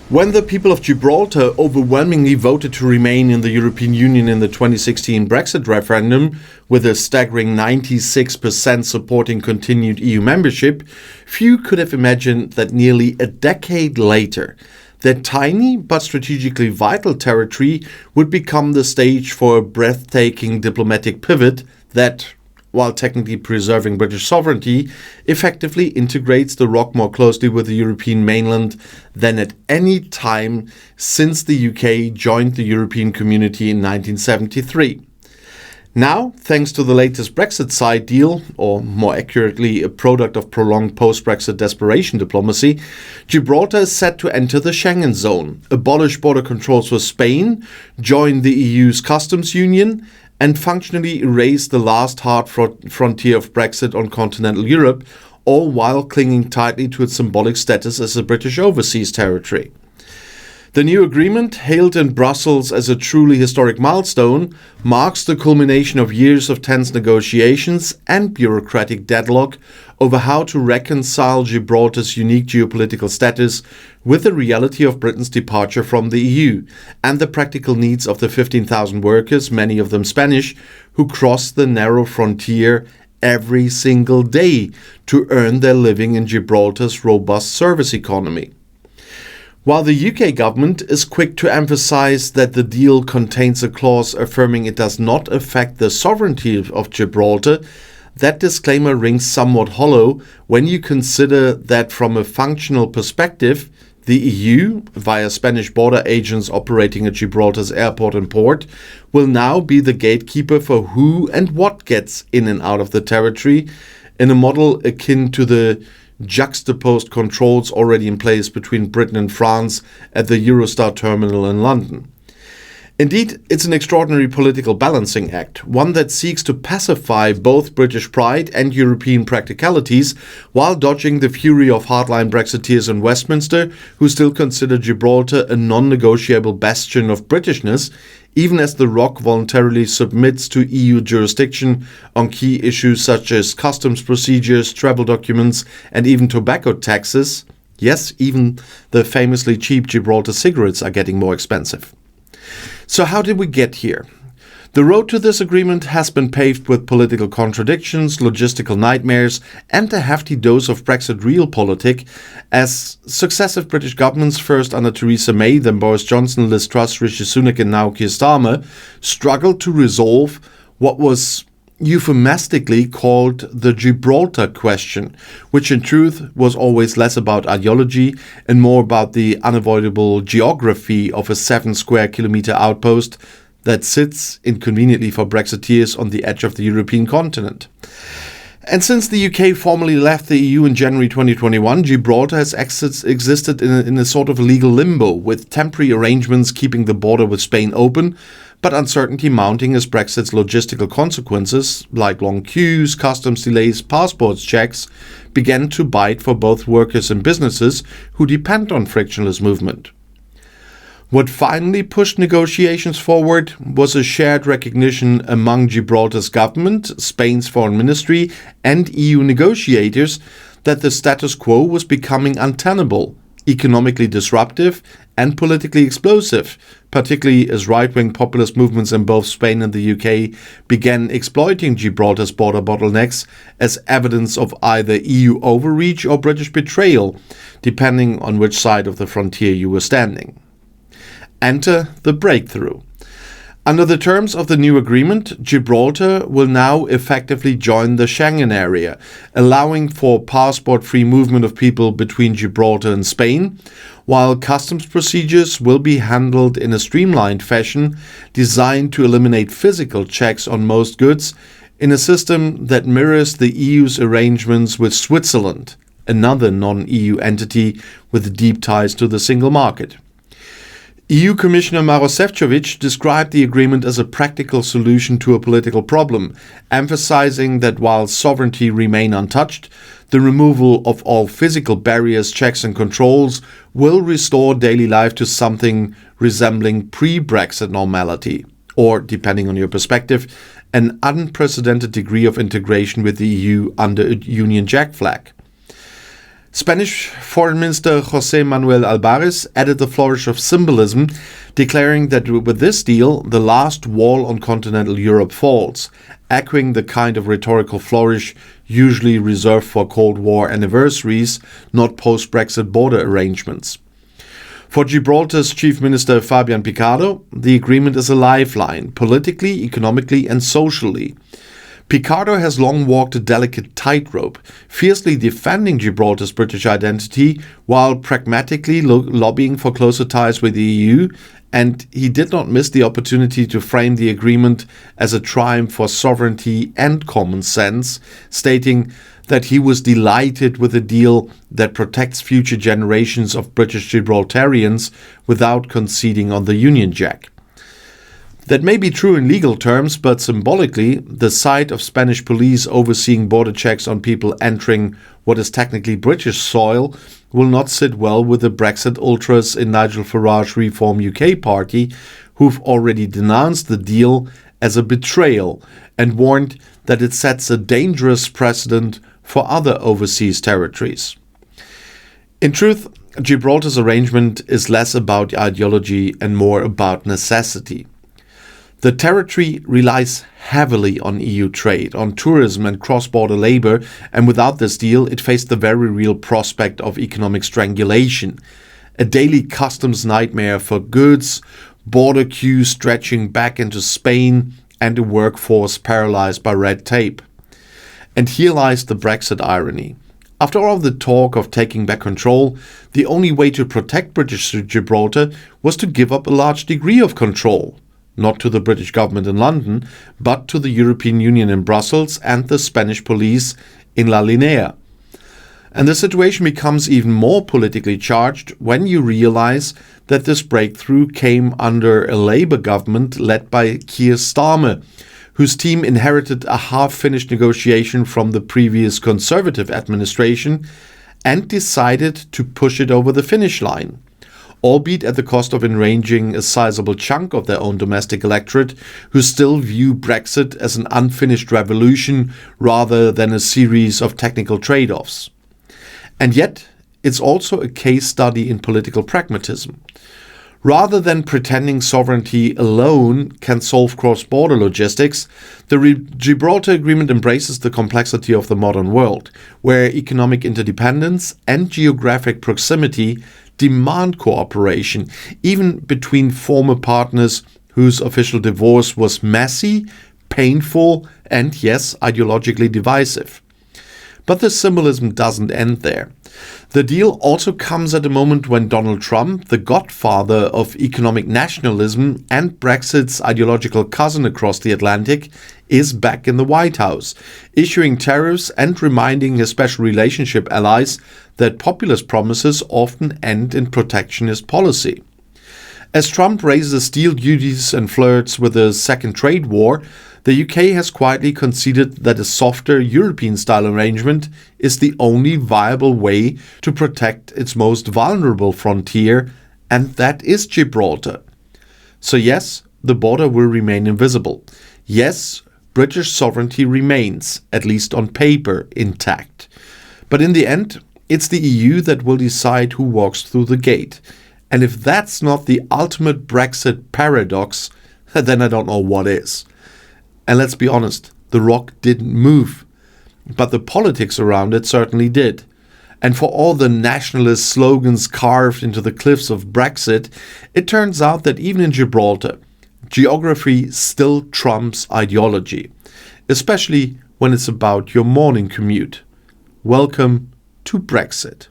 When the people of Gibraltar overwhelmingly voted to remain in the European Union in the 2016 Brexit referendum, with a staggering 96% supporting continued EU membership, few could have imagined that nearly a decade later, that tiny but strategically vital territory would become the stage for a breathtaking diplomatic pivot that, while technically preserving British sovereignty, effectively integrates the ROC more closely with the European mainland than at any time since the UK joined the European Community in 1973. Now, thanks to the latest Brexit side deal, or more accurately, a product of prolonged post-Brexit desperation diplomacy, Gibraltar is set to enter the Schengen zone, abolish border controls with Spain, join the EU's customs union, and functionally erase the last hard frontier of Brexit on continental Europe, all while clinging tightly to its symbolic status as a British overseas territory. The new agreement, hailed in Brussels as a truly historic milestone, marks the culmination of years of tense negotiations and bureaucratic deadlock over how to reconcile Gibraltar's unique geopolitical status with the reality of Britain's departure from the EU and the practical needs of the 15,000 workers, many of them Spanish, who cross the narrow frontier every single day to earn their living in Gibraltar's robust service economy. While the UK government is quick to emphasize that the deal contains a clause affirming it does not affect the sovereignty of Gibraltar, that disclaimer rings somewhat hollow when you consider that from a functional perspective, the EU, via Spanish border agents operating at Gibraltar's airport and port, will now be the gatekeeper for who and what gets in and out of the territory, in a model akin to the juxtaposed controls already in place between Britain and France at the Eurostar terminal in London. Indeed, it's an extraordinary political balancing act, one that seeks to pacify both British pride and European practicalities while dodging the fury of hardline Brexiteers in Westminster, who still consider Gibraltar a non-negotiable bastion of Britishness, even as the ROC voluntarily submits to EU jurisdiction on key issues such as customs procedures, travel documents, and even tobacco taxes. Yes, even the famously cheap Gibraltar cigarettes are getting more expensive. So how did we get here? The road to this agreement has been paved with political contradictions, logistical nightmares, and a hefty dose of Brexit realpolitik, as successive British governments, first under Theresa May, then Boris Johnson, Liz Truss, Rishi Sunak, and now Keir Starmer, struggled to resolve what was euphemistically called the Gibraltar question, which in truth was always less about ideology and more about the unavoidable geography of a 7 square kilometer outpost that sits, inconveniently for Brexiteers, on the edge of the European continent. And since the UK formally left the EU in January 2021, Gibraltar has existed in a sort of legal limbo, with temporary arrangements keeping the border with Spain open, but uncertainty mounting as Brexit's logistical consequences, like long queues, customs delays, passports checks, began to bite for both workers and businesses who depend on frictionless movement. What finally pushed negotiations forward was a shared recognition among Gibraltar's government, Spain's foreign ministry, and EU negotiators that the status quo was becoming untenable, economically disruptive, and politically explosive, particularly as right-wing populist movements in both Spain and the UK began exploiting Gibraltar's border bottlenecks as evidence of either EU overreach or British betrayal, depending on which side of the frontier you were standing. Enter the breakthrough. Under the terms of the new agreement, Gibraltar will now effectively join the Schengen area, allowing for passport-free movement of people between Gibraltar and Spain, while customs procedures will be handled in a streamlined fashion designed to eliminate physical checks on most goods in a system that mirrors the EU's arrangements with Switzerland, another non-EU entity with deep ties to the single market. EU Commissioner Maroš Šefčovič described the agreement as a practical solution to a political problem, emphasizing that while sovereignty remain untouched, the removal of all physical barriers, checks and controls will restore daily life to something resembling pre-Brexit normality, or, depending on your perspective, an unprecedented degree of integration with the EU under a Union Jack flag. Spanish Foreign Minister José Manuel Álvarez added the flourish of symbolism, declaring that with this deal, the last wall on continental Europe falls, echoing the kind of rhetorical flourish usually reserved for Cold War anniversaries, not post-Brexit border arrangements. For Gibraltar's Chief Minister Fabian Picardo, the agreement is a lifeline, politically, economically and socially. Picardo has long walked a delicate tightrope, fiercely defending Gibraltar's British identity while pragmatically lobbying for closer ties with the EU, and he did not miss the opportunity to frame the agreement as a triumph for sovereignty and common sense, stating that he was delighted with a deal that protects future generations of British Gibraltarians without conceding on the Union Jack. That may be true in legal terms, but symbolically, the sight of Spanish police overseeing border checks on people entering what is technically British soil will not sit well with the Brexit ultras in Nigel Farage's Reform UK party, who've already denounced the deal as a betrayal and warned that it sets a dangerous precedent for other overseas territories. In truth, Gibraltar's arrangement is less about ideology and more about necessity. The territory relies heavily on EU trade, on tourism and cross-border labor, and without this deal, it faced the very real prospect of economic strangulation, a daily customs nightmare for goods, border queues stretching back into Spain, and a workforce paralyzed by red tape. And here lies the Brexit irony. After all the talk of taking back control, the only way to protect British Gibraltar was to give up a large degree of control. Not to the British government in London, but to the European Union in Brussels and the Spanish police in La Linea. And the situation becomes even more politically charged when you realize that this breakthrough came under a Labour government led by Keir Starmer, whose team inherited a half-finished negotiation from the previous Conservative administration and decided to push it over the finish line, albeit at the cost of enraging a sizable chunk of their own domestic electorate who still view Brexit as an unfinished revolution rather than a series of technical trade-offs. And yet, it's also a case study in political pragmatism. Rather than pretending sovereignty alone can solve cross-border logistics, the Gibraltar Agreement embraces the complexity of the modern world, where economic interdependence and geographic proximity demand cooperation, even between former partners whose official divorce was messy, painful, and yes, ideologically divisive. But the symbolism doesn't end there. The deal also comes at a moment when Donald Trump, the godfather of economic nationalism and Brexit's ideological cousin across the Atlantic, is back in the White House, issuing tariffs and reminding his special relationship allies that populist promises often end in protectionist policy. As Trump raises steel duties and flirts with a second trade war, the UK has quietly conceded that a softer European-style arrangement is the only viable way to protect its most vulnerable frontier, and that is Gibraltar. So yes, the border will remain invisible. Yes, British sovereignty remains, at least on paper, intact. But in the end, it's the EU that will decide who walks through the gate. And if that's not the ultimate Brexit paradox, then I don't know what is. And let's be honest, the rock didn't move, but the politics around it certainly did. And for all the nationalist slogans carved into the cliffs of Brexit, it turns out that even in Gibraltar, geography still trumps ideology, especially when it's about your morning commute. Welcome to Brexit.